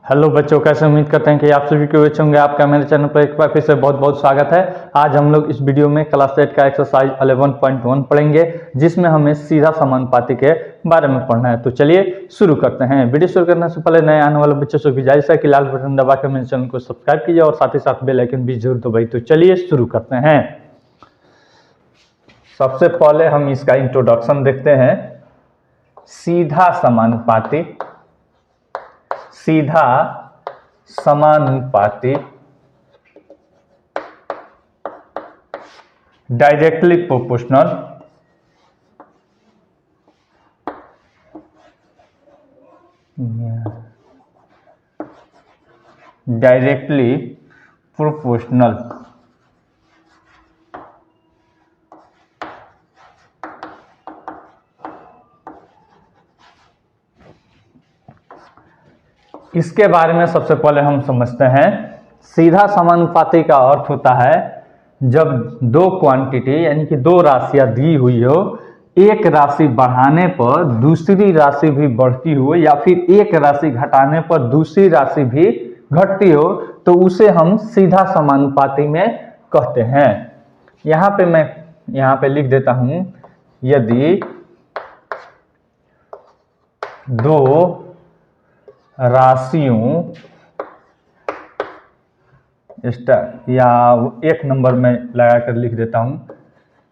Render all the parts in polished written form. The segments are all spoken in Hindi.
हेलो बच्चों, कैसे उम्मीद करते हैं कि आप सभी को अच्छे होंगे। आपका मेरे चैनल पर एक बार फिर से बहुत बहुत स्वागत है। आज हम लोग इस वीडियो में क्लास 8 का एक्सरसाइज 11.1 पढ़ेंगे, जिसमें हमें सीधा समानुपाती के बारे में पढ़ना है। तो चलिए शुरू करते हैं। वीडियो शुरू करने से पहले नए आने वाले बच्चों से गुजारिश है कि लाल बटन दबा कर मेरे चैनल को सब्सक्राइब कीजिए और साथ ही साथ बेल आइकन भी जरूर दबाइए। तो चलिए शुरू करते हैं। सबसे पहले हम इसका इंट्रोडक्शन देखते हैं। सीधा समानुपाती, सीधा समानुपाती, डायरेक्टली प्रोपोर्शनल, डायरेक्टली प्रोपोर्शनल, इसके बारे में सबसे पहले हम समझते हैं। सीधा समानुपाती का अर्थ होता है जब दो क्वांटिटी यानी कि दो राशियां दी हुई हो, एक राशि बढ़ाने पर दूसरी राशि भी बढ़ती हो या फिर एक राशि घटाने पर दूसरी राशि भी घटती हो, तो उसे हम सीधा समानुपाती में कहते हैं। यहाँ पे मैं लिख देता हूं, यदि दो राशियों या एक नंबर में लगाकर लिख देता हूं,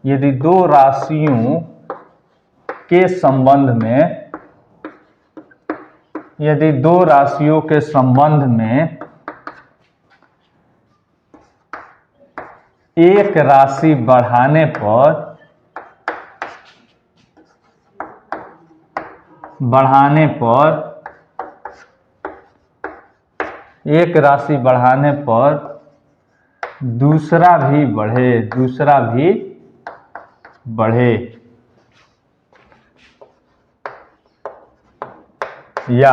यदि दो राशियों के संबंध में, यदि दो राशियों के संबंध में एक राशि बढ़ाने पर एक राशि बढ़ाने पर दूसरा भी बढ़े, या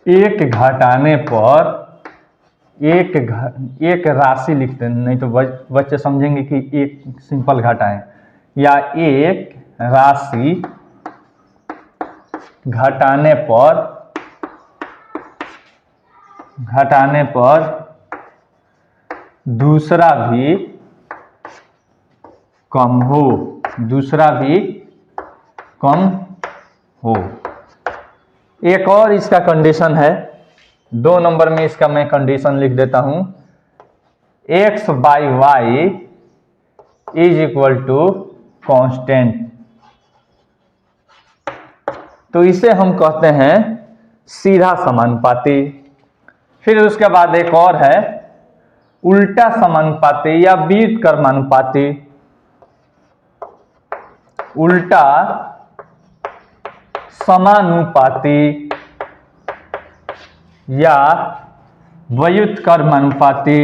एक घटाने पर एक राशि लिखते हैं, नहीं तो बच्चे समझेंगे कि एक सिंपल घटाएं, या एक राशि घटाने पर दूसरा भी कम हो। एक और इसका कंडीशन है, 2 नंबर में इसका मैं कंडीशन लिख देता हूं, x by y is equal to constant. तो इसे हम कहते हैं सीधा समानुपाती। फिर उसके बाद एक और है उल्टा समानुपाती या व्युत्क्रमानुपाती। उल्टा समानुपाती या व्युत्क्रमानुपाती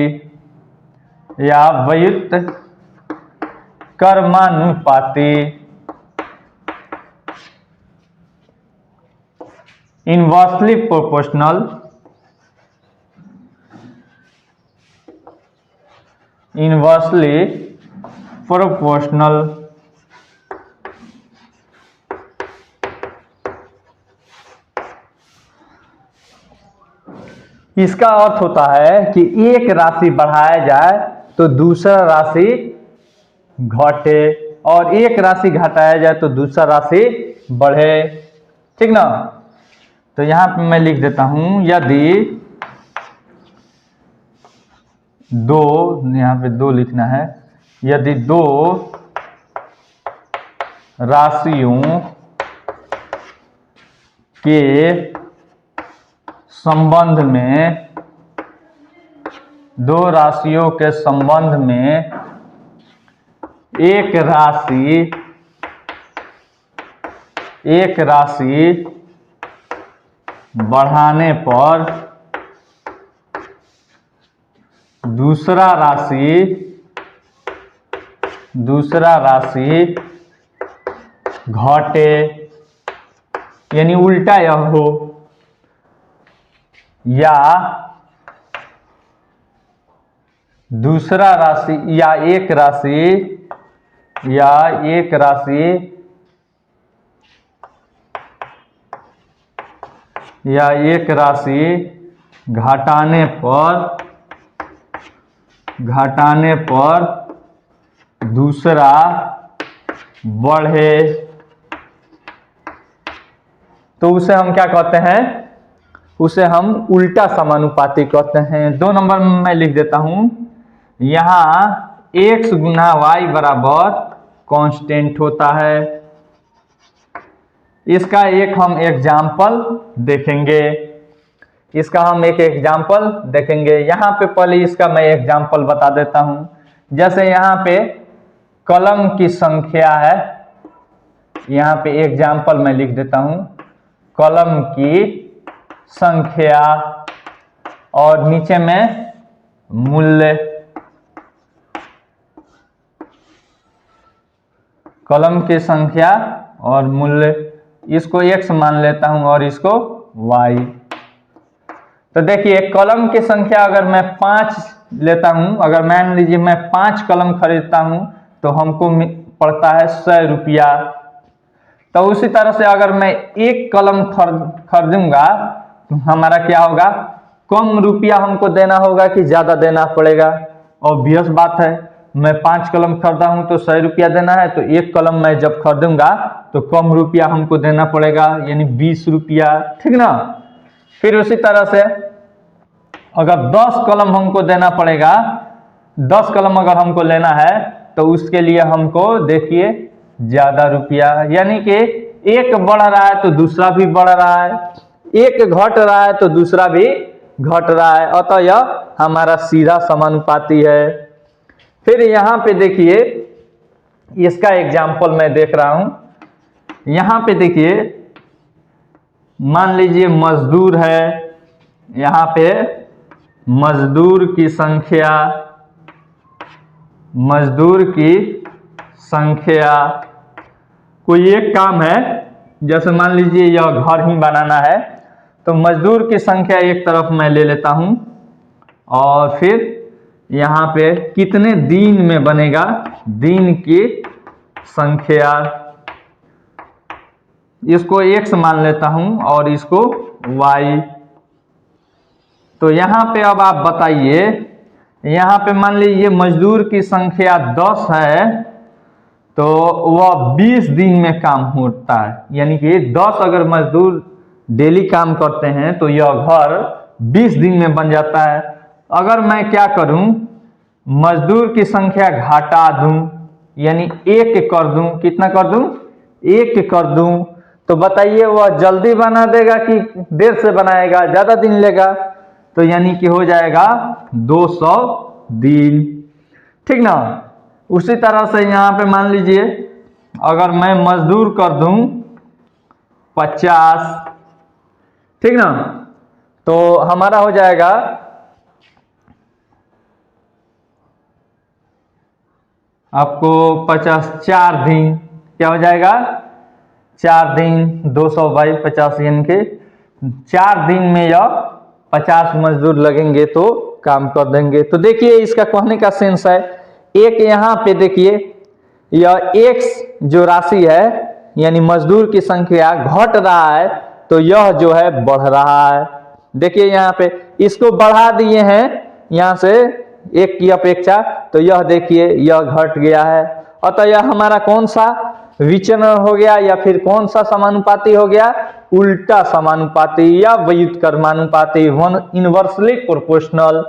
इनवर्सली प्रोपोर्शनल, इसका अर्थ होता है कि एक राशि बढ़ाया जाए तो दूसरा राशि घटे और एक राशि घटाया जाए तो दूसरा राशि बढ़े, ठीक ना। तो यहां पे मैं लिख देता हूं, यदि दो, यहां पे दो लिखना है, यदि दो राशियों के संबंध में, दो राशियों के संबंध में एक राशि बढ़ाने पर दूसरा राशि घटे, यानी उल्टा यह हो, या दूसरा राशि या एक राशि या एक राशि घटाने पर दूसरा बढ़े तो उसे हम क्या कहते हैं, उसे हम उल्टा समानुपाती कहते हैं। 2 नंबर में मैं लिख देता हूं, यहां x गुना y बराबर कांस्टेंट होता है। इसका एक हम एग्जाम्पल देखेंगे, यहाँ पे पहले इसका मैं एग्जाम्पल बता देता हूं। जैसे यहाँ पे कलम की संख्या है, यहाँ पे एग्जाम्पल मैं लिख देता हूं, कलम की संख्या और नीचे में मूल्य, कलम की संख्या और मूल्य, इसको x मान लेता हूं और इसको y। तो देखिए कलम की संख्या अगर मैं 5 लेता हूं, अगर मान लीजिए मैं 5 कलम खरीदता हूं तो हमको पड़ता है 100 रुपया। तो उसी तरह से अगर मैं 1 कलम खरीदूंगा तो हमारा क्या होगा, कम रुपया हमको देना होगा कि ज्यादा देना पड़ेगा। ऑब्वियस बात है, मैं 5 कलम खरीदा हूं तो 100 रुपया देना है, तो 1 कलम मैं जब खरीदूंगा तो कम रुपया हमको देना पड़ेगा, यानी 20 रुपया, ठीक ना। फिर उसी तरह से अगर 10 कलम हमको देना पड़ेगा, 10 कलम अगर हमको लेना है तो उसके लिए हमको देखिए ज्यादा रुपया, यानी कि एक बढ़ रहा है तो दूसरा भी बढ़ रहा है, एक घट रहा है तो दूसरा भी घट रहा है, अतः यह हमारा सीधा समानुपाती है। फिर यहाँ पे देखिए इसका एग्जाम्पल मैं देख रहा हूं, यहाँ पे देखिए मान लीजिए मजदूर है, यहाँ पे मजदूर की संख्या कोई एक काम है, जैसे मान लीजिए यह घर ही बनाना है, तो मजदूर की संख्या एक तरफ मैं ले लेता हूं और फिर यहाँ पे कितने दिन में बनेगा, दिन की संख्या, इसको x मान लेता हूं और इसको y। तो यहाँ पे अब आप बताइए, यहाँ पे मान लीजिए मजदूर की संख्या 10 है तो वह 20 दिन में काम होता है, यानी कि 10 अगर मजदूर डेली काम करते हैं तो यह घर 20 दिन में बन जाता है। अगर मैं क्या करूं, मजदूर की संख्या घटा दूं, यानी 1 कर दूं, कितना कर दूं, 1 कर दूं, तो बताइए वह जल्दी बना देगा कि देर से बनाएगा, ज्यादा दिन लेगा, तो यानी कि हो जाएगा 200 दिन, ठीक ना। उसी तरह से यहाँ पे मान लीजिए अगर मैं मजदूर कर दूं 50, ठीक ना, तो हमारा हो जाएगा आपको 50 4 दिन, क्या हो जाएगा 4 दिन, 200 बाई 50, यानी कि 4 दिन में यह 50 मजदूर लगेंगे तो काम कर देंगे। तो देखिए इसका कहने का सेंस है, एक यहाँ पे देखिए यह x जो राशि है यानी मजदूर की संख्या घट रहा है तो यह जो है बढ़ रहा है। देखिए यहाँ पे इसको बढ़ा दिए हैं यहाँ से 1 की अपेक्षा, तो यह देखिए यह घट गया है, अतः यह हमारा कौन सा विचलन हो गया या फिर कौन सा समानुपाती हो गया, उल्टा समानुपाती या व्युत्क्रमानुपाती, वन इनवर्सली प्रोपोर्शनल।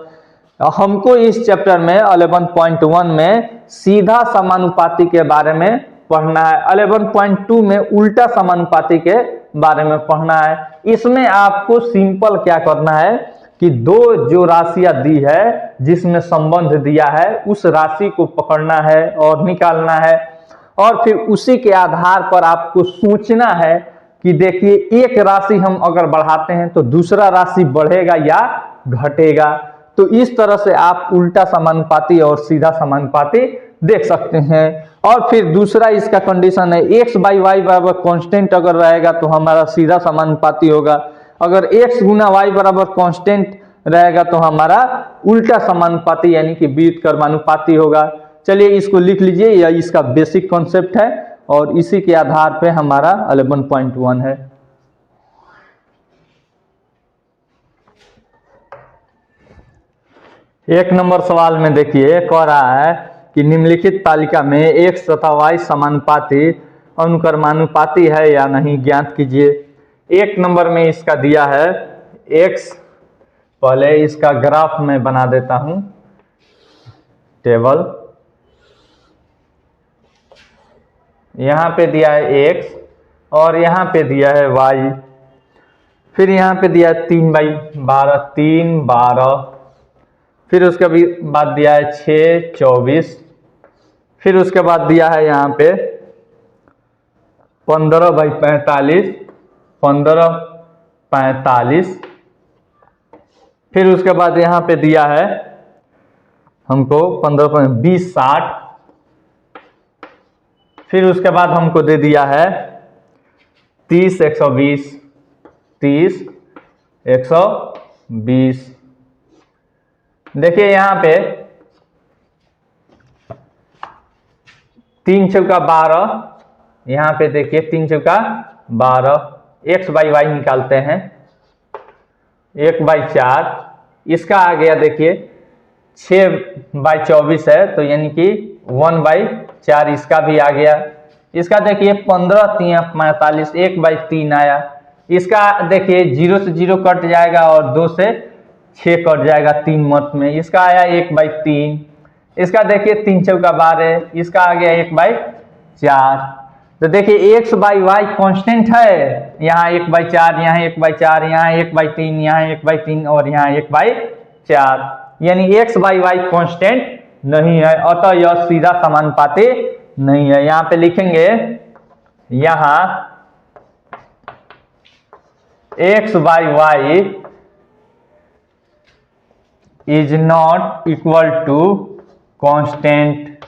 हमको इस चैप्टर में 11.1 में सीधा समानुपाती के बारे में पढ़ना है, 11.2 में उल्टा समानुपाती के बारे में पढ़ना है। इसमें आपको सिंपल क्या करना है कि दो जो राशियां दी है जिसमें संबंध दिया है उस राशि को पकड़ना है और निकालना है, और फिर उसी के आधार पर आपको सोचना है कि देखिए एक राशि हम अगर बढ़ाते हैं तो दूसरा राशि बढ़ेगा या घटेगा। तो इस तरह से आप उल्टा समानुपाती और सीधा समानुपाती देख सकते हैं। और फिर दूसरा इसका कंडीशन है x बाई वाई बराबर कांस्टेंट अगर रहेगा तो हमारा सीधा समानुपाती होगा, अगर x गुना y बराबर कांस्टेंट रहेगा तो हमारा उल्टा समानुपाती यानी कि व्युत्क्रमानुपाती होगा। चलिए इसको लिख लीजिए, यह इसका बेसिक कॉन्सेप्ट है और इसी के आधार पे हमारा 11.1 है। एक नंबर सवाल में देखिए कह रहा है कि निम्नलिखित तालिका में x तथा y समानुपाती अनुक्रमानुपाती है या नहीं, ज्ञात कीजिए। एक नंबर में इसका दिया है x, पहले इसका ग्राफ में बना देता हूं टेबल। यहां पे दिया है x और यहां पे दिया है y, फिर यहां पे दिया है 3/12, 3/12, फिर उसके बाद दिया है 6/24, फिर उसके बाद दिया है यहाँ पे 15/45, 15/45, फिर उसके बाद यहाँ पे दिया है हमको 15/20/60, फिर उसके बाद हमको दे दिया है 30/120, 30/120। देखिए यहाँ पे 3 चौका 12, यहाँ पे देखिए 3 चौका 12, x/y निकालते हैं 1/4, इसका आ गया देखिए 6/24 है तो यानी कि 1/4 इसका भी आ गया। इसका देखिए 15×3=45, 1/3 आया। इसका देखिए 0 से 0 कट जाएगा और 2 से 6 कट जाएगा 3 मत में, इसका आया 1/3। इसका देखिए 3 चौका 12, इसका आ गया 1/4। तो देखिए x/y कांस्टेंट है, यहाँ 1/4, यहाँ 1/4, यहाँ 1/3, यहाँ 1/3 और यहाँ 1/4, यानी x/y कांस्टेंट नहीं है, अतः यह सीधा समानुपाती नहीं है। यहाँ पे लिखेंगे यहाँ x/y is not equal to constant,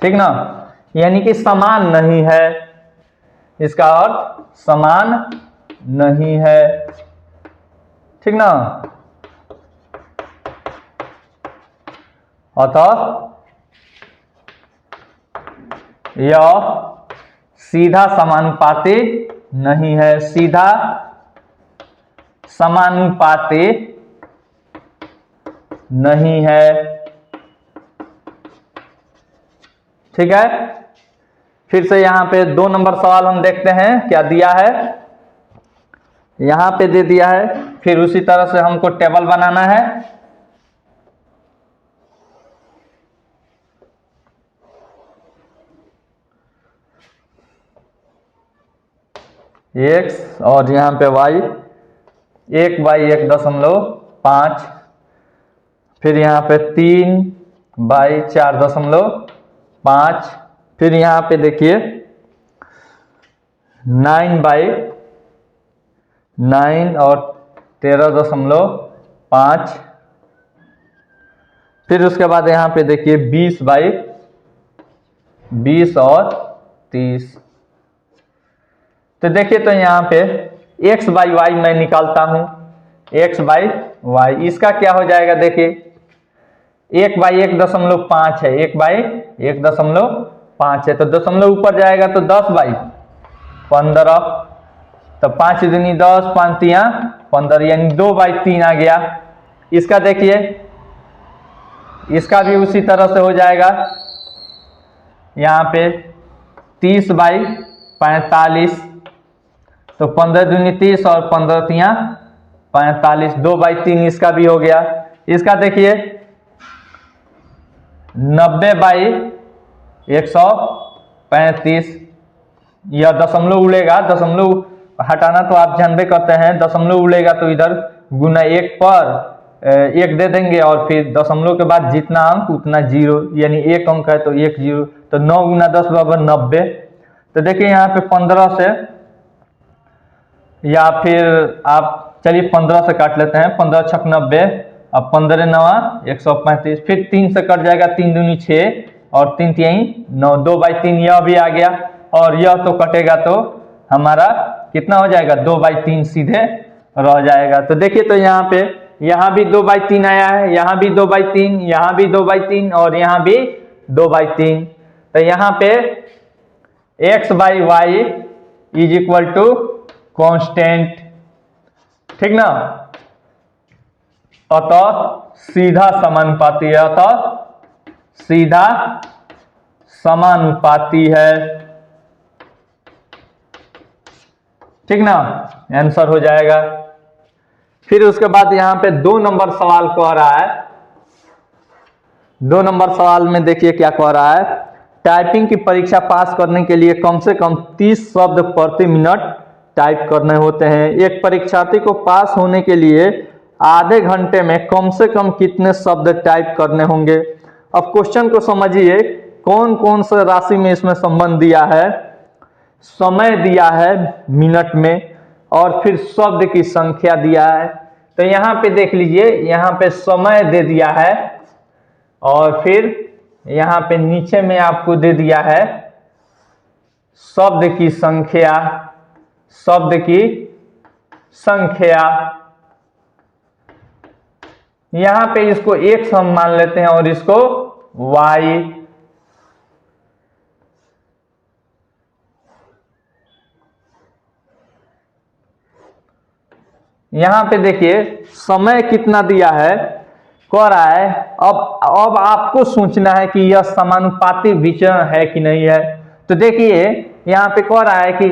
ठीक ना, यानी कि समान नहीं है, इसका अर्थ समान नहीं है, ठीक ना। अतः यह सीधा समानुपाती नहीं है, सीधा समानुपाती नहीं है, ठीक है। फिर से यहां पे 2 नंबर सवाल हम देखते हैं क्या दिया है, यहां पे दे दिया है, फिर उसी तरह से हमको टेबल बनाना है। x और यहाँ पे y, 1/1.5, फिर यहाँ पे 3/4.5, फिर यहाँ पे देखिए 9/9 और 13.5, फिर उसके बाद यहाँ पे देखिए 20/20 और 30। तो देखिए तो यहाँ पे x/y मैं निकालता हूं, x/y, इसका क्या हो जाएगा देखिए 1/1.5 है, 1/1.5 है, तो दशमलव ऊपर जाएगा तो 10/15, तो 5 दूनी 10, 5 तिया 15, यानी 2/3 आ गया। इसका देखिए इसका भी उसी तरह से हो जाएगा, यहाँ पे 30/45, तो 15 दूनी 30 और 15 तिया 45, 2/3 इसका भी हो गया। इसका देखिए 90/135, यह दशमलव उड़ेगा, दशमलव हटाना तो आप जानबे करते हैं, दशमलव उड़ेगा तो इधर गुना 1 पर 1 दे देंगे और फिर दशमलव के बाद जितना अंक उतना 0, यानी 1 अंक है तो 1 0, तो 9 × 10 = 90। तो देखिए यहाँ पे 15 से, या फिर आप चलिए 15 से काट लेते हैं, 15 × 6 = 90, अब 15 × 9 = 135, फिर 3 से कट जाएगा, 3 दूनी 6 और 3 तिहाई 9, 2/3 यह भी आ गया, और यह तो कटेगा तो हमारा कितना हो जाएगा 2/3 सीधे रह जाएगा। तो देखिए तो यहाँ पे यहाँ भी 2/3 आया है, यहाँ भी 2/3, यहाँ भी 2/3 और यहाँ भी 2/3, तो यहाँ पे x/y is equal to constant, ठीक ना। अतः सीधा समानुपाती है, अतः सीधा समानुपाती है। ठीक ना, आंसर हो जाएगा। फिर उसके बाद यहां पे 2 नंबर सवाल कह रहा है। 2 नंबर सवाल में देखिए क्या कह रहा है। टाइपिंग की परीक्षा पास करने के लिए कम से कम 30 शब्द प्रति मिनट टाइप करने होते हैं। एक परीक्षार्थी को पास होने के लिए आधे घंटे में कम से कम कितने शब्द टाइप करने होंगे। अब क्वेश्चन को समझिए, कौन कौन सा राशि में इसमें संबंध दिया है, समय दिया है मिनट में, और फिर शब्द की संख्या दिया है। तो यहां पे देख लीजिए, यहां पे समय दे दिया है और फिर यहां पे नीचे में आपको दे दिया है शब्द की संख्या, शब्द की संख्या। यहां पे इसको x हम मान लेते हैं और इसको y। यहां पे देखिए समय कितना दिया है, कह रहा है अब आपको सोचना है कि यह समानुपाती विचरण है कि नहीं है। तो देखिए यहां पे कह रहा है कि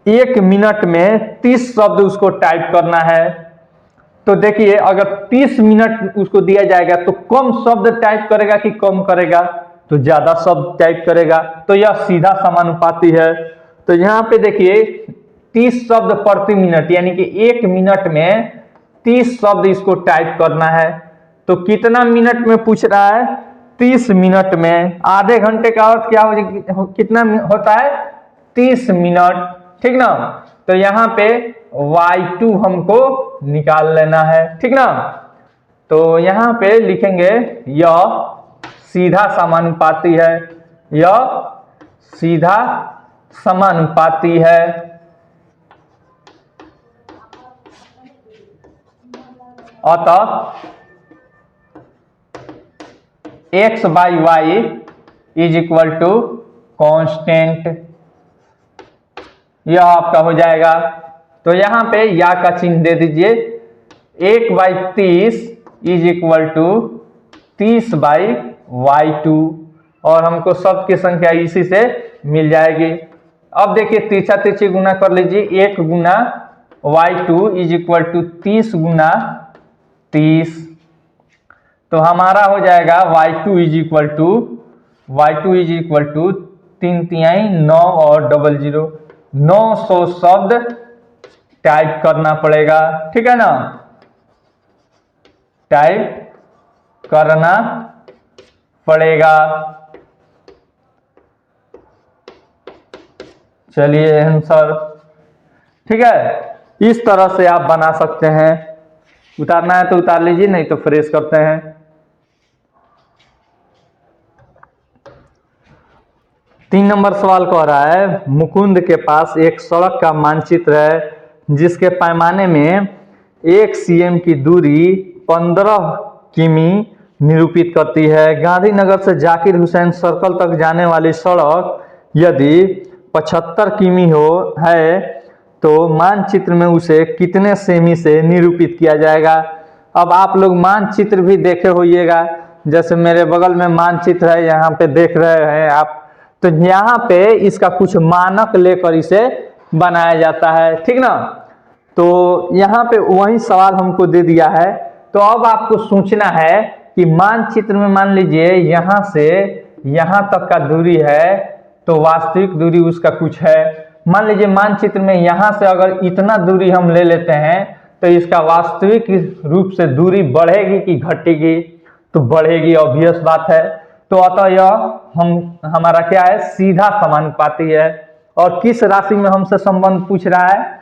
1 मिनट में 30 शब्द उसको टाइप करना है। तो देखिए अगर 30 मिनट उसको दिया जाएगा तो कम शब्द टाइप करेगा कि कम करेगा, तो ज्यादा शब्द टाइप करेगा। तो यह सीधा समानुपाती है। तो यहां पे देखिए 30 शब्द प्रति मिनट, यानी कि 1 मिनट में 30 शब्द इसको टाइप करना है। तो कितना मिनट में पूछ रहा है, 30 मिनट में। आधे घंटे का अर्थ क्या हो, कितना होता है, 30 मिनट। ठीक ना, तो यहां पे y2 हमको निकाल लेना है। ठीक ना, तो यहां पे लिखेंगे यह सीधा समानुपाती है, यह सीधा समानुपाती है। अतः x by y is equal to constant, यह आपका हो जाएगा। तो यहां पे या का चिन्ह दे दीजिए। 1/30 इज इक्वल टू 30/y2, और हमको शब्द की संख्या इसी से मिल जाएगी। अब देखिए तीसरा तिरछी गुना कर लीजिए। 1 गुना y2 इज इक्वल टू 30 गुना 30। तो हमारा हो जाएगा y2 इज इक्वल टू 3 तिहाई 9 और 00, 900 शब्द टाइप करना पड़ेगा। ठीक है ना, टाइप करना पड़ेगा। चलिए आंसर, ठीक है, इस तरह से आप बना सकते हैं। उतारना है तो उतार लीजिए, नहीं तो फ्रेश करते हैं। 3 नंबर सवाल कह रहा है, मुकुंद के पास एक सड़क का मानचित्र है जिसके पैमाने में 1 cm की दूरी 15 किमी निरूपित करती है। गांधीनगर से जाकिर हुसैन सर्कल तक जाने वाली सड़क यदि 75 किमी है तो मानचित्र में उसे कितने सेमी से निरूपित किया जाएगा। अब आप लोग मानचित्र भी देखे होइएगा, जैसे मेरे बगल में मानचित्र है, यहाँ पे देख रहे हैं आप। तो यहाँ पे इसका कुछ मानक लेकर इसे बनाया जाता है। ठीक ना, तो यहाँ पे वही सवाल हमको दे दिया है। तो अब आपको सोचना है कि मानचित्र में मान लीजिए यहाँ से यहाँ तक का दूरी है, तो वास्तविक दूरी उसका कुछ है। मान लीजिए मानचित्र में यहाँ से अगर इतना दूरी हम ले लेते हैं तो इसका वास्तविक रूप से दूरी बढ़ेगी कि घटेगी, तो बढ़ेगी, ऑब्वियस बात है। तो अतः यह हमारा क्या है, सीधा समानुपाती है। और किस राशि में हमसे संबंध पूछ रहा है,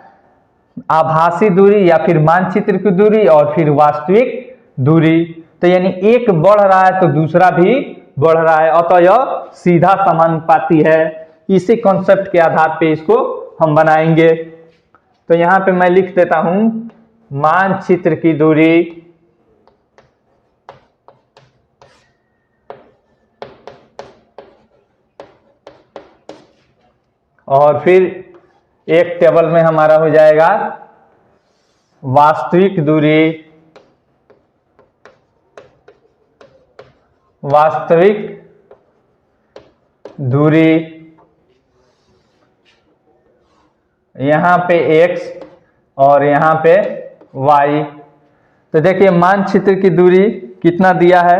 आभासी दूरी या फिर मानचित्र की दूरी और फिर वास्तविक दूरी। तो यानी एक बढ़ रहा है तो दूसरा भी बढ़ रहा है, अतः यह सीधा समानुपाती है। इसी कॉन्सेप्ट के आधार पे इसको हम बनाएंगे। तो यहां पे मैं लिख देता हूं मानचित्र की दूरी और फिर एक टेबल में हमारा हो जाएगा वास्तविक दूरी। वास्तविक दूरी यहाँ पे x और यहाँ पे y। तो देखिए मानचित्र की दूरी कितना दिया है,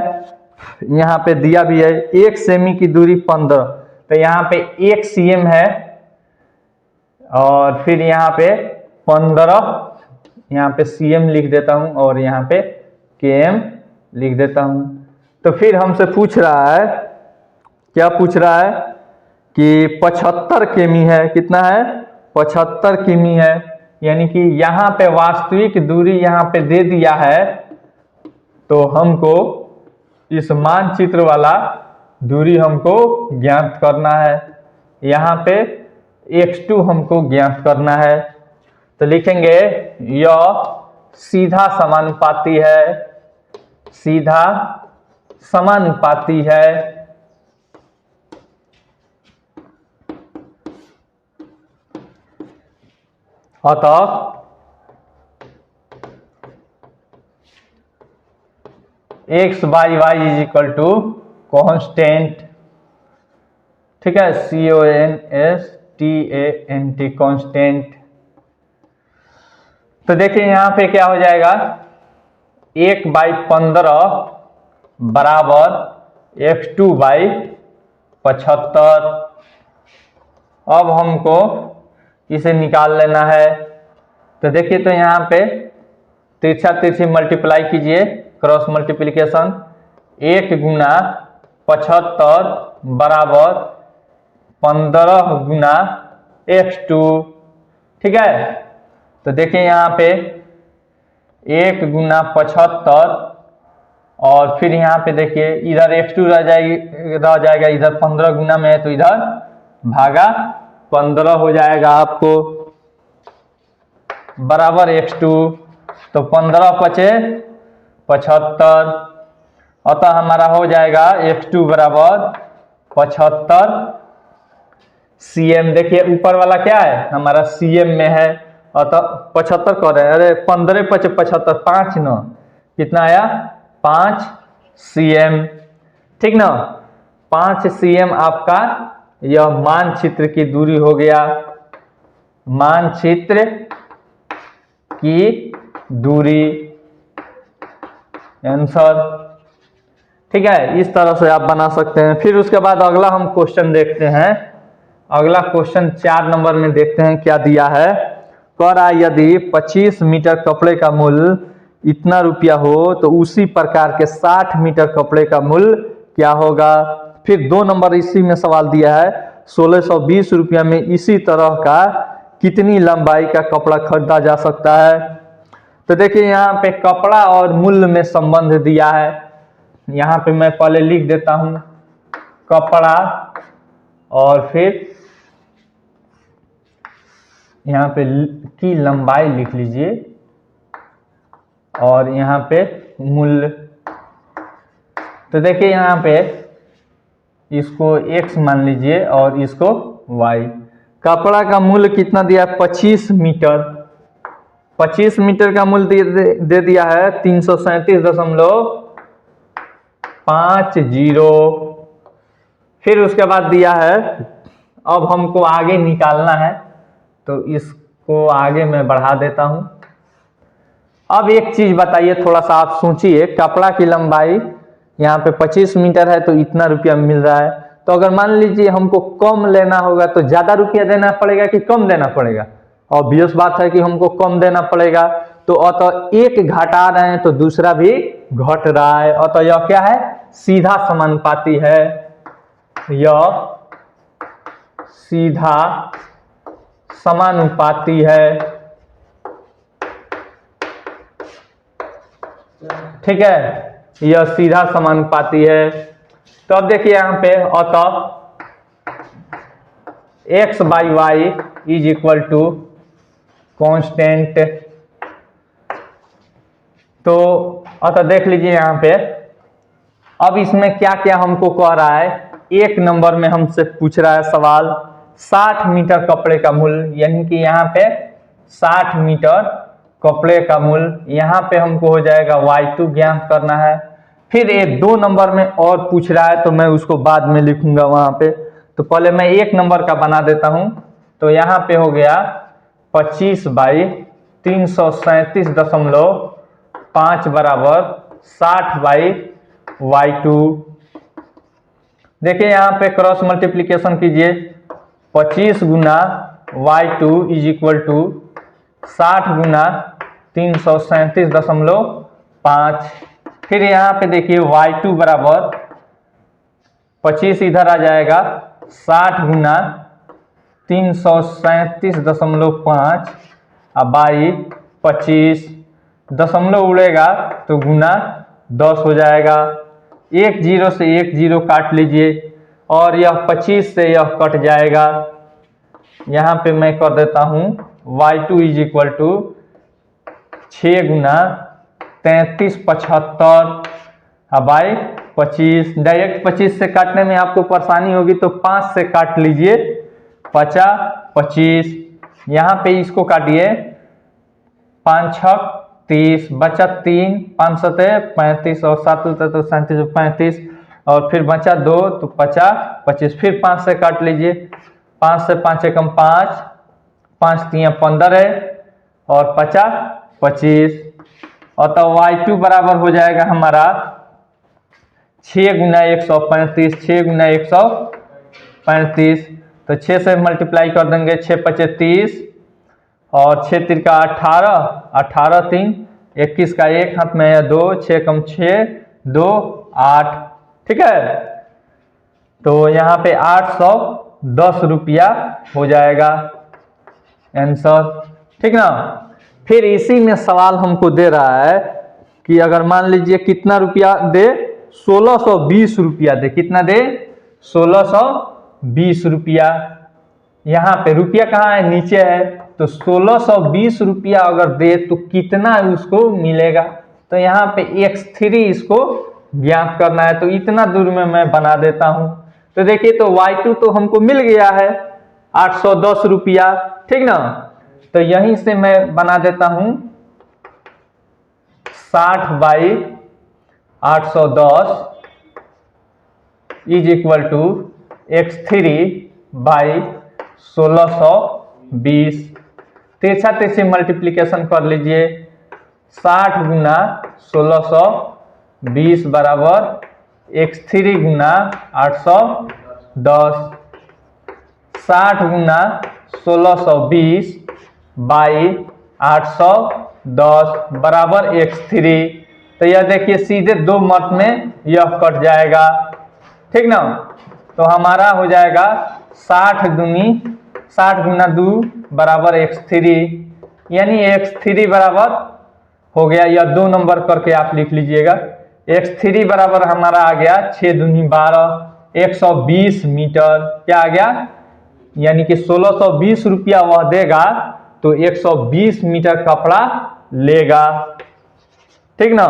यहाँ पे दिया भी है 1 सेमी की दूरी 15, तो यहाँ पे 1 cm है और फिर यहाँ पे 15, यहाँ पे cm लिख देता हूँ और यहाँ पे km लिख देता हूँ। तो फिर हमसे पूछ रहा है, क्या पूछ रहा है कि 75 किमी है, कितना है 75 किमी है, यानी कि यहाँ पे वास्तविक दूरी यहाँ पे दे दिया है, तो हमको इस मानचित्र वाला दूरी हमको ज्ञात करना है। यहाँ पे x2 हमको ज्ञात करना है, तो लिखेंगे यह सीधा समानुपाती है, सीधा समानुपाती है अतः x by y is equal to constant, ठीक है, CONSTANT कॉन्स्टेंट। तो देखिए यहाँ पे क्या हो जाएगा 1/15 बराबर x2/75। अब हमको इसे निकाल लेना है। तो देखिए तो यहाँ पे तिरछा तिरछी मल्टीप्लाई कीजिए, क्रॉस मल्टीप्लिकेशन, 1 गुना 75 बराबर 15 गुना x2, ठीक है। तो देखिए यहाँ पे 1 गुना 75 और फिर यहाँ पे देखिए इधर x2 रह जाएगा, इधर 15 गुना में है तो इधर भागा 15 हो जाएगा आपको, बराबर x2। तो 15 पचे 75, अतः हमारा हो जाएगा x2 बराबर 75 cm। देखिए ऊपर वाला क्या है हमारा cm में है, अतः 75 कर रहे हैं, अरे 15 पचे 75, 5 न कितना आया 5 cm, ठीक ना। 5 cm आपका यह मानचित्र की दूरी हो गया, मानचित्र की दूरी, आंसर, ठीक है। इस तरह से आप बना सकते हैं। फिर उसके बाद अगला हम क्वेश्चन देखते हैं। अगला क्वेश्चन 4 नंबर में देखते हैं क्या दिया है। कह रहा है यदि 25 मीटर कपड़े का मूल्य इतना रुपया हो तो उसी प्रकार के 60 मीटर कपड़े का मूल्य क्या होगा। फिर 2 नंबर इसी में सवाल दिया है 1620 रुपया में इसी तरह का कितनी लंबाई का कपड़ा खरीदा जा सकता है। तो देखिए यहाँ पे कपड़ा और मूल्य में संबंध दिया है, यहाँ पे मैं पहले लिख देता हूं कपड़ा और फिर यहाँ पे की लंबाई लिख लीजिए और यहाँ पे मूल्य। तो देखिए यहाँ पे इसको x मान लीजिए और इसको y। कपड़ा का मूल्य कितना दिया है 25 मीटर, 25 मीटर का मूल्य दे दिया है 337.50। फिर उसके बाद दिया है, अब हमको आगे निकालना है तो इसको आगे मैं बढ़ा देता हूं। अब एक चीज बताइए, थोड़ा सा आप सोचिए, कपड़ा की लंबाई यहाँ पे 25 मीटर है तो इतना रुपया मिल रहा है, तो अगर मान लीजिए हमको कम लेना होगा तो ज्यादा रुपया देना पड़ेगा कि कम देना पड़ेगा। ऑब्वियस बात है कि हमको कम देना पड़ेगा, तो अतः एक घटा रहे हैं तो दूसरा भी घट रहा है, अतः यह क्या है सीधा समानुपाती है, यह सीधा समानुपाती है, ठीक है, यह सीधा समानुपाती है। तो अब देखिए यहाँ पे अतः x by y is equal to constant. तो अतः देख लीजिए यहाँ पे, अब इसमें क्या क्या हमको कह रहा है। 1 नंबर में हमसे पूछ रहा है सवाल 60 मीटर कपड़े का मूल्य, यानी कि यहाँ पे 60 मीटर कपड़े का मूल्य, यहाँ पे हमको हो जाएगा y2 ज्ञात करना है। फिर ये 2 नंबर में और पूछ रहा है तो मैं उसको बाद में लिखूंगा वहां पे। तो पहले मैं 1 नंबर का बना देता हूं। तो यहाँ पे हो गया 25/337.5 बराबर 60/y2। देखिए यहाँ पे क्रॉस मल्टीप्लीकेशन कीजिए। 25 गुना y2 इज इक्वल टू 60 गुना 337.5। फिर यहाँ पे देखिए y2 बराबर 25 इधर आ जाएगा, 60 गुना 337.5 अब बाई 25, दशमलव उड़ेगा तो गुना 10 हो जाएगा। 1 0 से 1 0 काट लीजिए और यह 25 से यह कट जाएगा। यहाँ पे मैं कर देता हूँ y2 इज इक्वल टू 6 गुना 33/75 बाई 25। डायरेक्ट 25 से काटने में आपको परेशानी होगी तो 5 से काट लीजिए, 50 25। यहाँ पे इसको काटिए, 5 6 30 बचा 3, 5 7 35 और 7 तो 37 35 और फिर बचा 2 तो 50 25। फिर 5 से काट लीजिए, 5 से 5 एकम 5, 5 3 15 है और 50 25। और तो y2 बराबर हो जाएगा हमारा 6 गुना 135, 6 गुना 135। तो 6 से मल्टीप्लाई कर देंगे, 6 5 30 और 6 3 18, 18 3 21 का 1 हाथ में 2, 6 कम 6 2 8। ठीक है, तो यहाँ पे 810 रुपया हो जाएगा आंसर। ठीक ना। फिर इसी में सवाल हमको दे रहा है कि अगर मान लीजिए कितना रुपया दे, 1620 रुपया दे। कितना दे? 1620 रुपया। यहाँ पे रुपया कहाँ है? नीचे है। तो 1620 रुपया अगर दे तो कितना उसको मिलेगा? तो यहाँ पे x3 इसको ज्ञात करना है। तो इतना दूर में मैं बना देता हूं। तो देखिए, तो y2 तो हमको मिल गया है 810 रुपया। ठीक ना। तो यहीं से मैं बना देता हूं 60/810 is equal to x3 by 1620। तिरछा तिरछी मल्टीप्लीकेशन कर लीजिए। 60 गुना 1620 बराबर x3 गुना 810। 60 गुना 1620 बाई 810 बराबर x3। तो यह देखिए सीधे 2 मत में यह कट जाएगा। ठीक ना। तो हमारा हो जाएगा 60 गुना 2 बराबर x3, यानी x3 बराबर हो गया, यह 2 नंबर करके आप लिख लीजिएगा। x3 बराबर हमारा आ गया 6 दूनी 12, 120 मीटर। क्या आ गया? यानी कि 1620 रुपया वह देगा तो 120 मीटर कपड़ा लेगा। ठीक ना।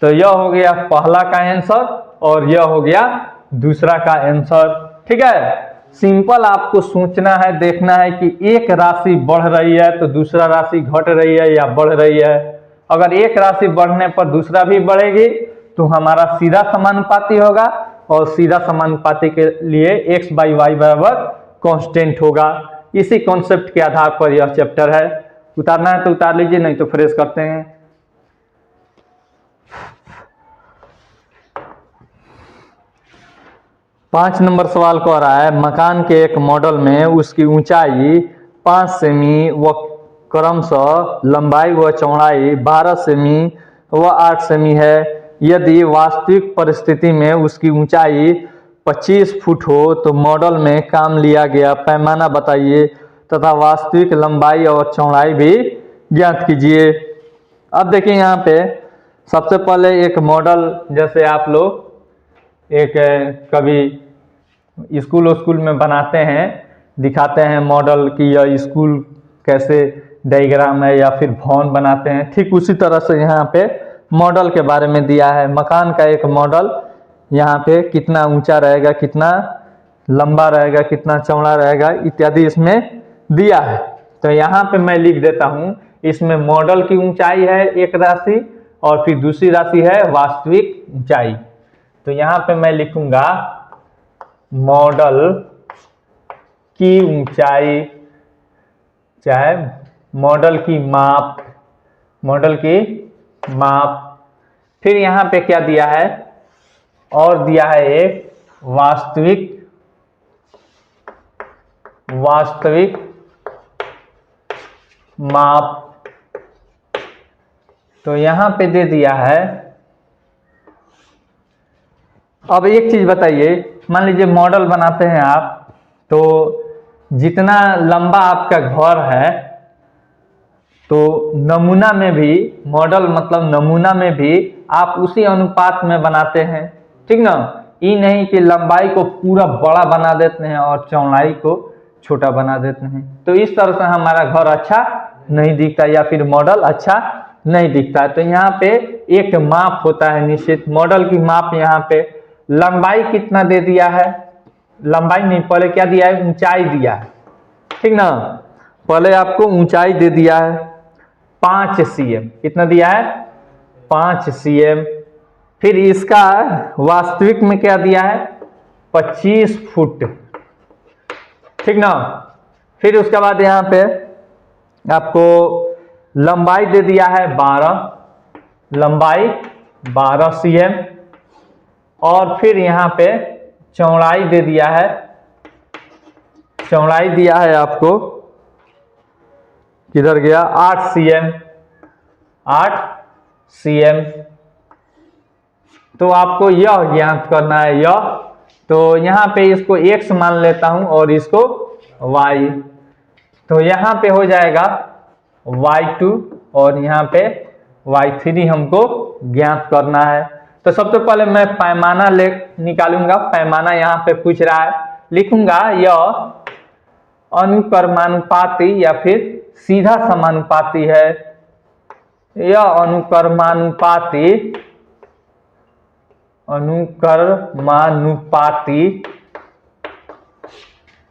तो यह हो गया पहला का आंसर और यह हो गया दूसरा का आंसर। ठीक है। सिंपल आपको सोचना है, देखना है कि एक राशि बढ़ रही है तो दूसरा राशि घट रही है या बढ़ रही है। अगर एक राशि बढ़ने पर दूसरा भी बढ़ेगी तो हमारा सीधा समानुपाती होगा और सीधा समानुपाती के लिए x/y बराबर कांस्टेंट होगा। इसी कॉन्सेप्ट के आधार पर यह चैप्टर है। उतारना है तो उतार लीजिए, नहीं तो फ्रेश करते हैं। 5 नंबर सवाल कह रहा है, मकान के एक मॉडल में उसकी ऊंचाई 5 सेमी व क्रमशः लंबाई व चौड़ाई 12 सेमी व 8 सेमी है। यदि वास्तविक परिस्थिति में उसकी ऊंचाई 25 फुट हो तो मॉडल में काम लिया गया पैमाना बताइए तथा वास्तविक लंबाई और चौड़ाई भी ज्ञात कीजिए। अब देखिए यहाँ पे सबसे पहले एक मॉडल, जैसे आप लोग एक कभी स्कूल में बनाते हैं, दिखाते हैं मॉडल कि यह स्कूल कैसे डायग्राम है या फिर भवन बनाते हैं, ठीक उसी तरह से यहाँ पे मॉडल के बारे में दिया है। मकान का एक मॉडल, यहाँ पे कितना ऊंचा रहेगा, कितना लंबा रहेगा, कितना चौड़ा रहेगा इत्यादि इसमें दिया है। तो यहाँ पे मैं लिख देता हूँ, इसमें मॉडल की ऊंचाई है एक राशि और फिर दूसरी राशि है वास्तविक ऊंचाई। तो यहाँ पे मैं लिखूंगा मॉडल की ऊंचाई, चाहे मॉडल की माप, मॉडल की माप। फिर यहाँ पे क्या दिया है, और दिया है एक वास्तविक माप। तो यहाँ पे दे दिया है। अब एक चीज बताइए, मान लीजिए मॉडल बनाते हैं आप, तो जितना लंबा आपका घर है, तो नमूना में भी, मॉडल मतलब नमूना में भी आप उसी अनुपात में बनाते हैं, ठीक ना। ये नहीं कि लंबाई को पूरा बड़ा बना देते हैं और चौड़ाई को छोटा बना देते हैं, तो इस तरह से हमारा घर अच्छा नहीं दिखता या फिर मॉडल अच्छा नहीं दिखता। तो यहाँ पे एक माप होता है निश्चित, मॉडल की माप। यहाँ पे लंबाई कितना दे दिया है, लंबाई नहीं, पहले क्या दिया है, ऊंचाई दिया है, ठीक ना। पहले आपको ऊंचाई दे दिया है 5 cm, कितना दिया है, 5 cm। फिर इसका वास्तविक में क्या दिया है, 25 फुट, ठीक ना। फिर उसके बाद यहाँ पे आपको लंबाई दे दिया है 12, लंबाई 12 cm। और फिर यहाँ पे चौड़ाई दे दिया है, चौड़ाई दिया है आपको, किधर गया, 8 cm, 8 cm। तो आपको यह ज्ञात करना है, यह। तो यहाँ पे इसको x मान लेता हूं और इसको y। तो यहाँ पे हो जाएगा y2 और यहाँ पे y3 हमको ज्ञात करना है। तो सबसे पहले मैं पैमाना निकालूंगा। पैमाना यहाँ पे पूछ रहा है, लिखूंगा यह अनुक्रमानुपाती या फिर सीधा समानुपाती है। यह अनुक्रमानुपाती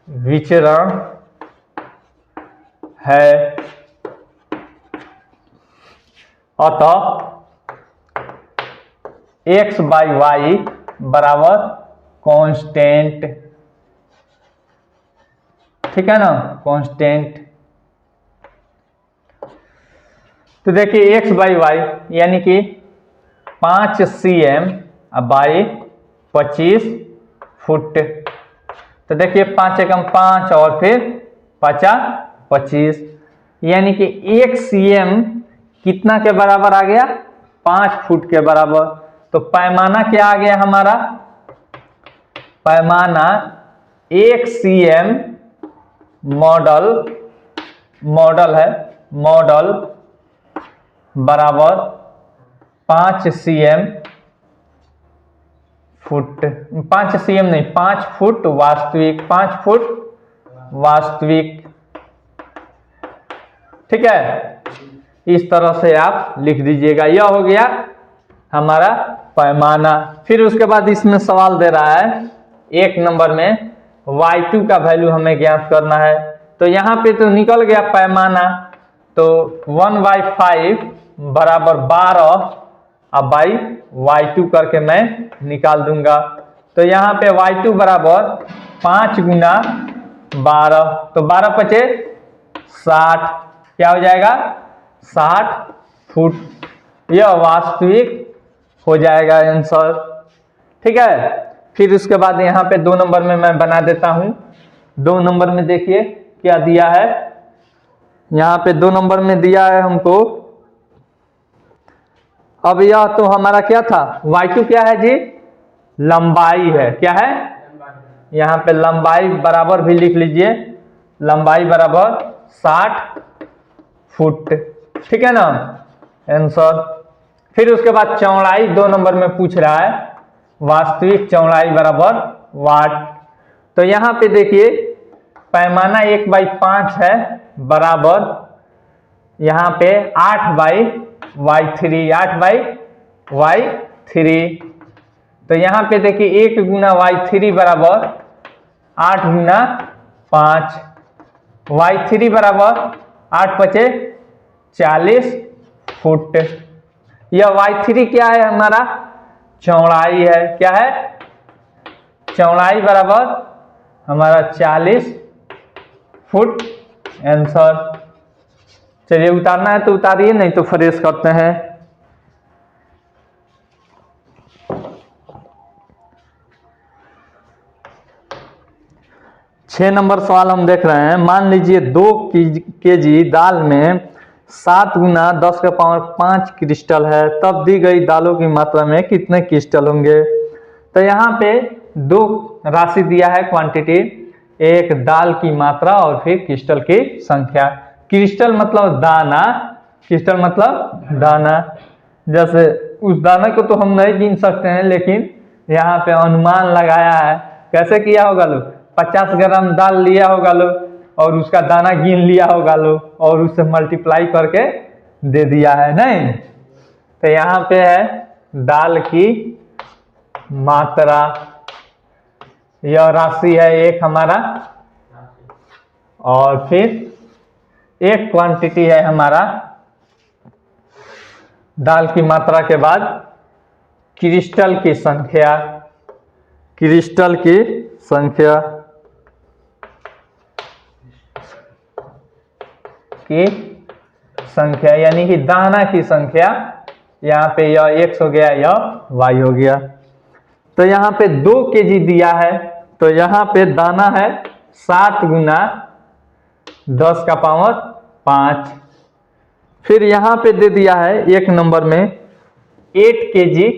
विचरण है। अतः x बाई वाई बराबर कांस्टेंट, ठीक है ना, कांस्टेंट। तो देखिए x बाई वाई यानी कि 5 cm बाई 25 फुट। तो देखिए 5 एकम 5 और फिर 5 25, यानी कि 1 cm कितना के बराबर आ गया, 5 फुट के बराबर। तो पैमाना क्या आ गया हमारा, पैमाना 1 cm मॉडल है, मॉडल बराबर 5 cm फुट, 5 cm नहीं, 5 फुट वास्तविक, 5 फुट वास्तविक, ठीक है। इस तरह से आप लिख दीजिएगा। यह हो गया हमारा पैमाना। फिर उसके बाद इसमें सवाल दे रहा है 1 नंबर में y2 का वैल्यू हमें ज्ञात करना है। तो यहाँ पे तो निकल गया पैमाना, तो 1/5 बराबर 12 अब बाई y2 करके मैं निकाल दूंगा। तो यहाँ पे y2 बराबर 5 गुना 12, तो 12 पचे 60, क्या हो जाएगा, 60 फुट। यह वास्तविक हो जाएगा आंसर, ठीक है। फिर उसके बाद यहाँ पे 2 नंबर में मैं बना देता हूं। 2 नंबर में देखिए क्या दिया है, यहाँ पे 2 नंबर में दिया है हमको। अब यह तो हमारा क्या था, y2 क्या है जी, लंबाई है, क्या है, यहाँ पे लंबाई बराबर भी लिख लीजिए, लंबाई बराबर 60 फुट, ठीक है ना, आंसर। फिर उसके बाद चौड़ाई 2 नंबर में पूछ रहा है, वास्तविक चौड़ाई बराबर वाट। तो यहाँ पे देखिए पैमाना 1/5 है बराबर यहाँ पे 8/y3, 8/y3। तो यहाँ पे देखिए 1 गुना y3 बराबर 8 गुना 5, y3 बराबर 8 पचे 40 फुट। यह y3 क्या है हमारा, चौड़ाई है। क्या है, चौड़ाई बराबर हमारा 40 फुट आंसर। चलिए उतारना है तो उतारिए, नहीं तो फ्रेश करते हैं। छह नंबर सवाल हम देख रहे हैं। मान लीजिए 2 केजी दाल में 7 गुना 10 का पावर 5 क्रिस्टल है, तब दी गई दालों की मात्रा में कितने क्रिस्टल होंगे। तो यहाँ पे दो राशि दिया है, क्वांटिटी, एक दाल की मात्रा और फिर क्रिस्टल की संख्या। क्रिस्टल मतलब दाना, क्रिस्टल मतलब दाना। जैसे उस दाना को तो हम नहीं गिन सकते हैं, लेकिन यहाँ पे अनुमान लगाया है। कैसे किया होगा लोग, 50 ग्राम दाल लिया होगा लोग और उसका दाना गिन लिया होगा लोग और उससे मल्टीप्लाई करके दे दिया है, नहीं। तो यहाँ पे है दाल की मात्रा, यह राशि है एक हमारा, और फिर एक क्वांटिटी है हमारा दाल की मात्रा के बाद क्रिस्टल की संख्या, क्रिस्टल की संख्या की संख्या यानी कि दाना की संख्या। यहाँ पे यह x हो गया, यह y हो गया। तो यहाँ पे 2 केजी दिया है, तो यहाँ पे दाना है 7 गुना 10 का पावर 5। फिर यहाँ पे दे दिया है एक नंबर में 8 केजी,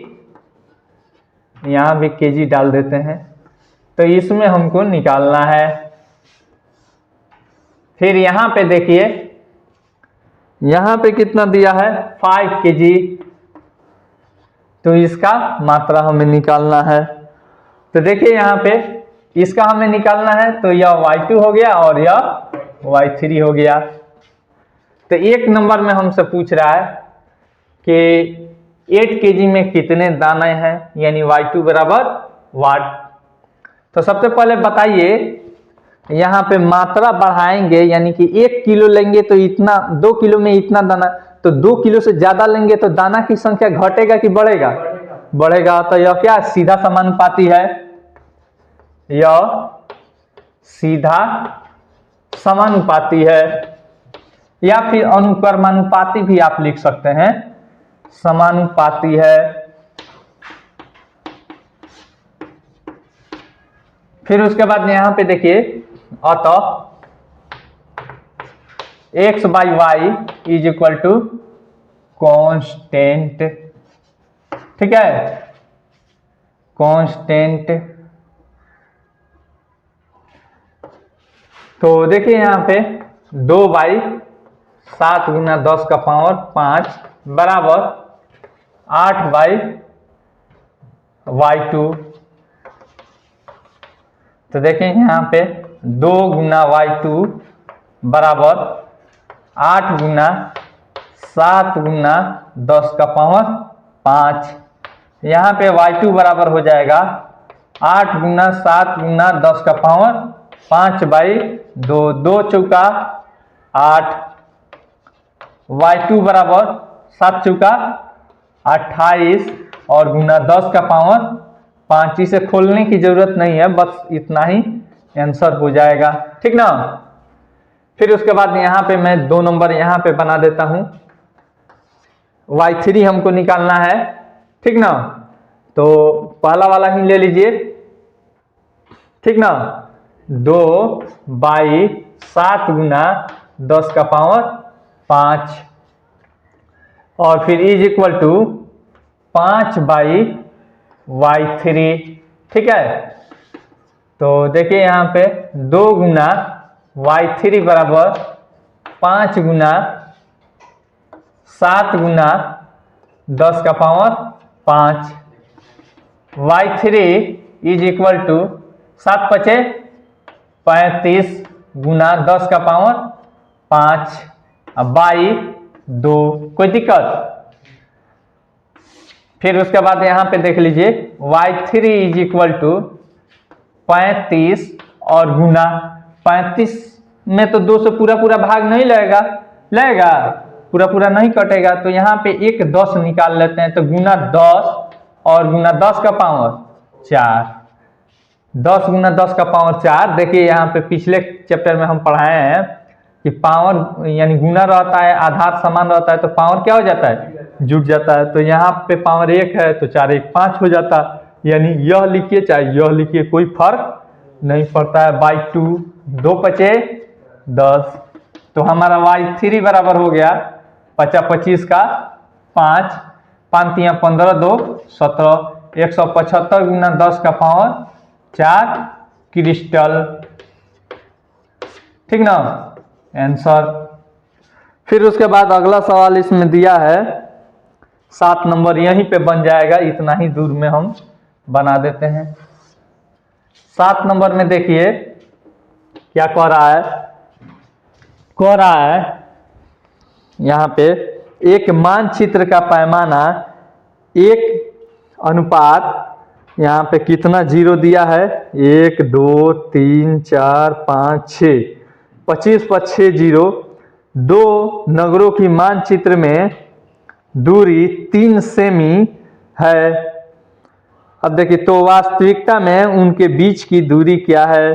यहाँ भी केजी डाल देते हैं, तो इसमें हमको निकालना है। फिर यहाँ पे देखिए, यहाँ पे कितना दिया है 5 केजी, तो इसका मात्रा हमें निकालना है। तो देखिए यहाँ पे इसका हमें निकालना है, तो यह y2 हो गया और यह y3 हो गया। तो एक नंबर में हमसे पूछ रहा है कि 8 केजी में कितने दाने हैं, यानी y2 बराबर वाट। तो सबसे पहले बताइए, यहाँ पे मात्रा बढ़ाएंगे, यानी कि 1 किलो लेंगे तो इतना, 2 किलो में इतना दाना, तो 2 किलो से ज्यादा लेंगे तो दाना की संख्या घटेगा कि बढ़ेगा, बढ़ेगा। तो यह क्या सीधा समानुपाती है, यह सीधा समानुपाती है, या फिर अनुक्रमानुपाती भी आप लिख सकते हैं, समानुपाती है। फिर उसके बाद यहाँ पे देखिए, अतः x by y is equal to constant, ठीक है, कॉन्स्टेंट। तो देखिए यहाँ पे 2 बाई 7 गुना 10 का पावर 5 बराबर 8 बाई y2। तो देखिए यहाँ पे 2 गुना y2 बराबर 8 गुना 7 गुना 10 का पावर 5। यहाँ पे y2 बराबर हो जाएगा 8 गुना 7 गुना 10 का पावर 5 बाई 2, 2 चौका 8, y2 बराबर 7 चौका 28 और गुना 10 का पावर 5। इसे खोलने की जरूरत नहीं है, बस इतना ही आंसर हो जाएगा, ठीक ना। फिर उसके बाद यहाँ पे मैं 2 नंबर यहाँ पे बना देता हूँ, y3 हमको निकालना है, ठीक ना। तो पहला वाला ही ले लीजिए, ठीक ना। 2 बाई 7 गुना 10 का पावर 5 और फिर is equal to 5 by y3, ठीक है। तो देखिए यहाँ पे 2 गुना y3 बराबर 5 गुना 7 गुना 10 का power 5, y3 is equal to 7 पचे 35 गुना 10 का पावर 5 बाई 2। कोई दिक्कत। फिर उसके बाद यहाँ पे देख लीजिए y3 इज इक्वल टू 35 और गुना 35 में तो 2 से पूरा पूरा भाग नहीं लगेगा, लगेगा पूरा पूरा नहीं कटेगा, तो यहाँ पे एक 10 निकाल लेते हैं, तो गुना 10 और गुना 10 का पावर 4, 10 गुना 10 का पावर 4। देखिए यहाँ पे पिछले चैप्टर में हम पढ़ाए हैं कि पावर यानी गुना रहता है, आधार समान रहता है, तो पावर क्या हो जाता है, जुट जाता है। तो यहाँ पे पावर 1 है तो 4 1 5 हो जाता, यानी यह लिखिए चाहे यह लिखिए, कोई फर्क नहीं पड़ता है। बाई 2, 2 पचे 10, तो हमारा y3 बराबर हो गया 25 का 5, 5 तिया 15, 2 17, 175 गुना 10 का पावर 4 क्रिस्टल। ठीक ना, आंसर। फिर उसके बाद अगला सवाल इसमें दिया है 7 नंबर, यहीं पे बन जाएगा, इतना ही दूर में हम बना देते हैं। 7 नंबर में देखिए क्या कह रहा है, कह रहा है यहाँ पे एक मानचित्र का पैमाना 1 अनुपात यहाँ पे कितना जीरो दिया है, 1 2 3 4 5 6, 25 पर 6 जीरो। 2 नगरों की मानचित्र में दूरी 3 सेमी है। अब देखिए तो वास्तविकता में उनके बीच की दूरी क्या है।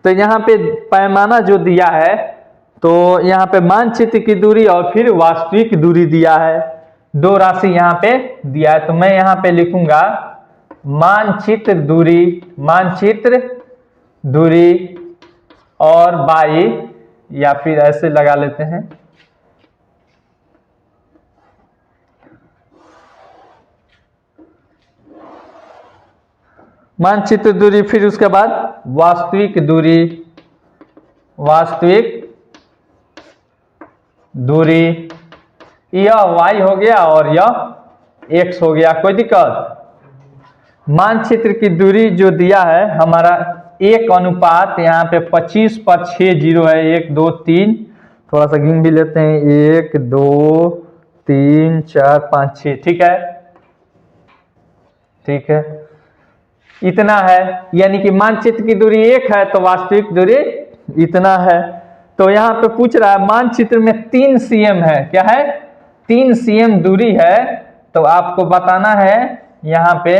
तो यहाँ पे पैमाना जो दिया है, तो यहाँ पे मानचित्र की दूरी और फिर वास्तविक दूरी दिया है, 2 राशि यहाँ पे दिया है। तो मैं यहाँ पे लिखूंगा मानचित्र दूरी और बाई, या फिर ऐसे लगा लेते हैं, मानचित्र दूरी, फिर उसके बाद वास्तविक दूरी, यह y हो गया और यह x हो गया, कोई दिक्कत। मानचित्र की दूरी जो दिया है हमारा 1 अनुपात यहाँ पे 25 पर 6 जीरो है, 1 2 3, थोड़ा सा गिन भी लेते हैं, 1 2 3 4 5 6, ठीक है, ठीक है, इतना है। यानी कि मानचित्र की दूरी 1 है तो वास्तविक दूरी इतना है। तो यहाँ पे पूछ रहा है मानचित्र में 3 cm है, क्या है, 3 cm दूरी है, तो आपको बताना है यहाँ पे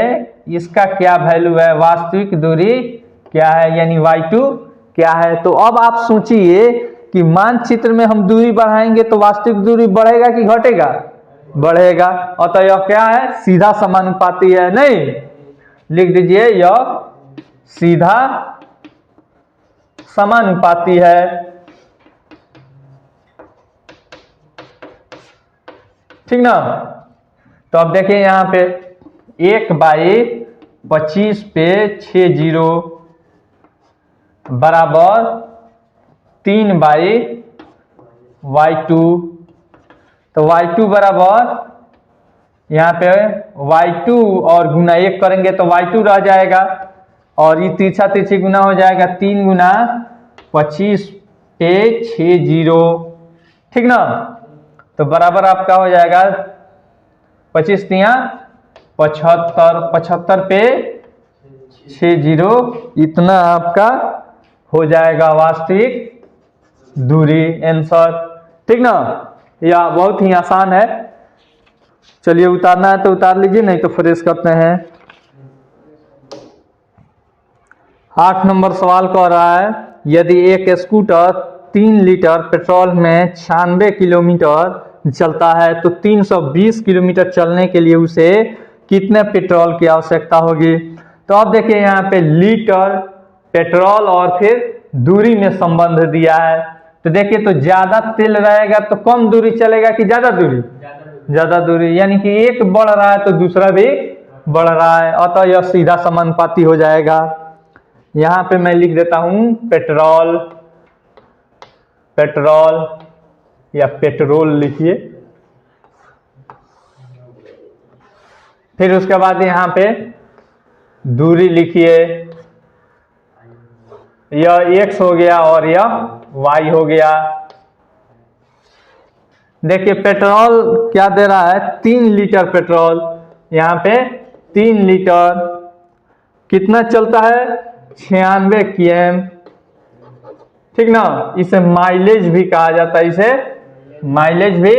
इसका क्या वैल्यू है, वास्तविक दूरी क्या है, यानी y2 क्या है। तो अब आप सोचिए कि मानचित्र में हम दूरी बढ़ाएंगे तो वास्तविक दूरी बढ़ेगा कि घटेगा, बढ़ेगा, और तो यह क्या है, सीधा समानुपाती है, नहीं, लिख दीजिए यह सीधा समानुपाती है। ठीक ना। तो अब देखिए यहाँ पे 1/25 पे 6 जीरो बराबर 3/y2। तो y2 बराबर यहाँ पे y2 और गुना 1 करेंगे तो y2 रह जाएगा, और ये तिरछा तिरछी गुना हो जाएगा, 3 गुना 25 पे 6 जीरो। ठीक ना। तो बराबर आपका हो जाएगा 25 तिया 75, 75 पे 6 जीरो, इतना आपका हो जाएगा वास्तविक दूरी, आंसर। ठीक ना, यह बहुत ही आसान है। चलिए उतारना है तो उतार लीजिए, नहीं तो फ्रेश करते हैं। 8 नंबर सवाल कह रहा है यदि एक स्कूटर 3 लीटर पेट्रोल में 96 किलोमीटर चलता है तो 320 किलोमीटर चलने के लिए उसे कितने पेट्रोल की आवश्यकता होगी। तो अब देखिए यहाँ पे लीटर, पेट्रोल और फिर दूरी में संबंध दिया है। तो देखिए तो ज्यादा तेल रहेगा तो कम दूरी चलेगा कि ज्यादा दूरी, ज्यादा दूरी, यानी कि एक बढ़ रहा है तो दूसरा भी बढ़ रहा है, अतः यह सीधा समानुपाती हो जाएगा। यहां पे मैं लिख देता हूं पेट्रोल, पेट्रोल या पेट्रोल लिखिए। फिर उसके बाद यहां पे दूरी लिखिए, यह x हो गया और यह y हो गया। देखिए पेट्रोल क्या दे रहा है, 3 लीटर पेट्रोल, यहाँ पे 3 लीटर कितना चलता है, 96 km। ठीक ना, इसे माइलेज भी कहा जाता है, इसे माइलेज भी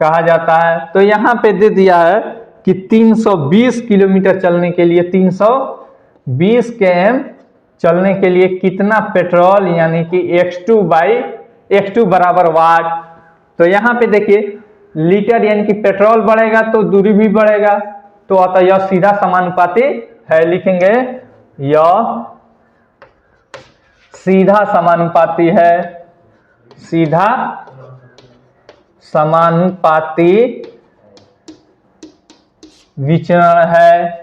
कहा जाता है। तो यहाँ पे दे दिया है कि 320 किलोमीटर चलने के लिए 320 km चलने के लिए कितना पेट्रोल यानी कि x2 बराबर वाट। तो यहाँ पे देखिए लीटर यानी कि पेट्रोल बढ़ेगा तो दूरी भी बढ़ेगा, तो अतः यह सीधा समानुपाती है। लिखेंगे यह सीधा समानुपाती है, सीधा समानुपाती विचरण है।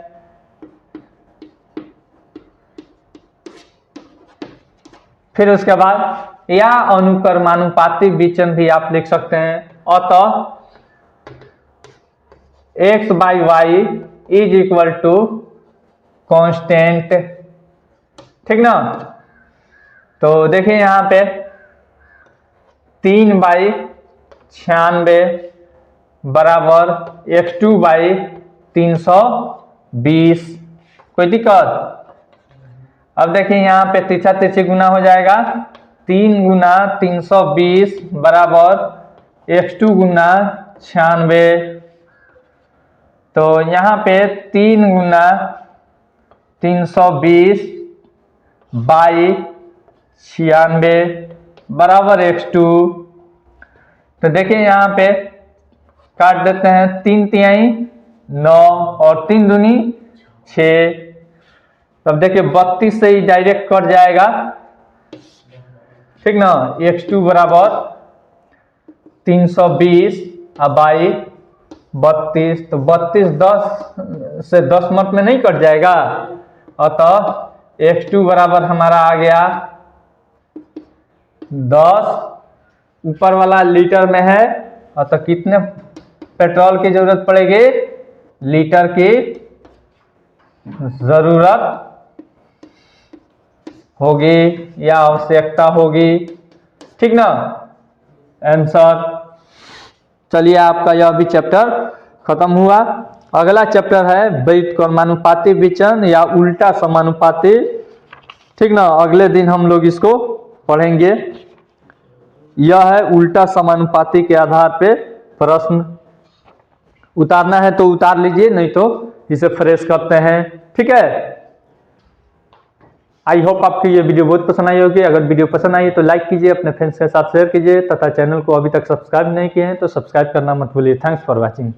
फिर उसके बाद या अनुक्रमानुपाती विचरण भी आप लिख सकते हैं। अतः x by y is equal to constant, ठीक ना। तो देखिए यहां पे 3/96 बराबर x2 बाई 320। कोई दिक्कत? अब देखिए यहाँ पे तीछा तीछी गुना हो जाएगा, 3 गुना 320 बराबर x2 गुना 96। तो यहाँ पे 3 गुना 320 बाई 96 बराबर x2। तो देखिए यहाँ पे काट देते हैं, 3 तिहाई 9 और 3 दूनी 6। तब देखिए 32 से ही डायरेक्ट कट जाएगा, ठीक ना। x2 बराबर 320 बाई 32, तो 32 10 से 10 मत में नहीं कट जाएगा, अतः x2 बराबर हमारा आ गया 10। ऊपर वाला लीटर में है, अतः कितने पेट्रोल की जरूरत पड़ेगी? लीटर की जरूरत होगी या आवश्यकता होगी, ठीक ना। आंसर। चलिए आपका यह भी चैप्टर खत्म हुआ। अगला चैप्टर है व्युत्क्रमानुपाती विचरण या उल्टा समानुपाती, ठीक ना। अगले दिन हम लोग इसको पढ़ेंगे। यह है उल्टा समानुपाती के आधार पे प्रश्न। उतारना है तो उतार लीजिए, नहीं तो इसे फ्रेश करते हैं, ठीक है। आई होप आपको ये वीडियो बहुत पसंद आई होगी। अगर वीडियो पसंद आई तो लाइक कीजिए, अपने फ्रेंड्स के साथ शेयर कीजिए तथा चैनल को अभी तक सब्सक्राइब नहीं किए हैं तो सब्सक्राइब करना मत भूलिए। Thanks for watching.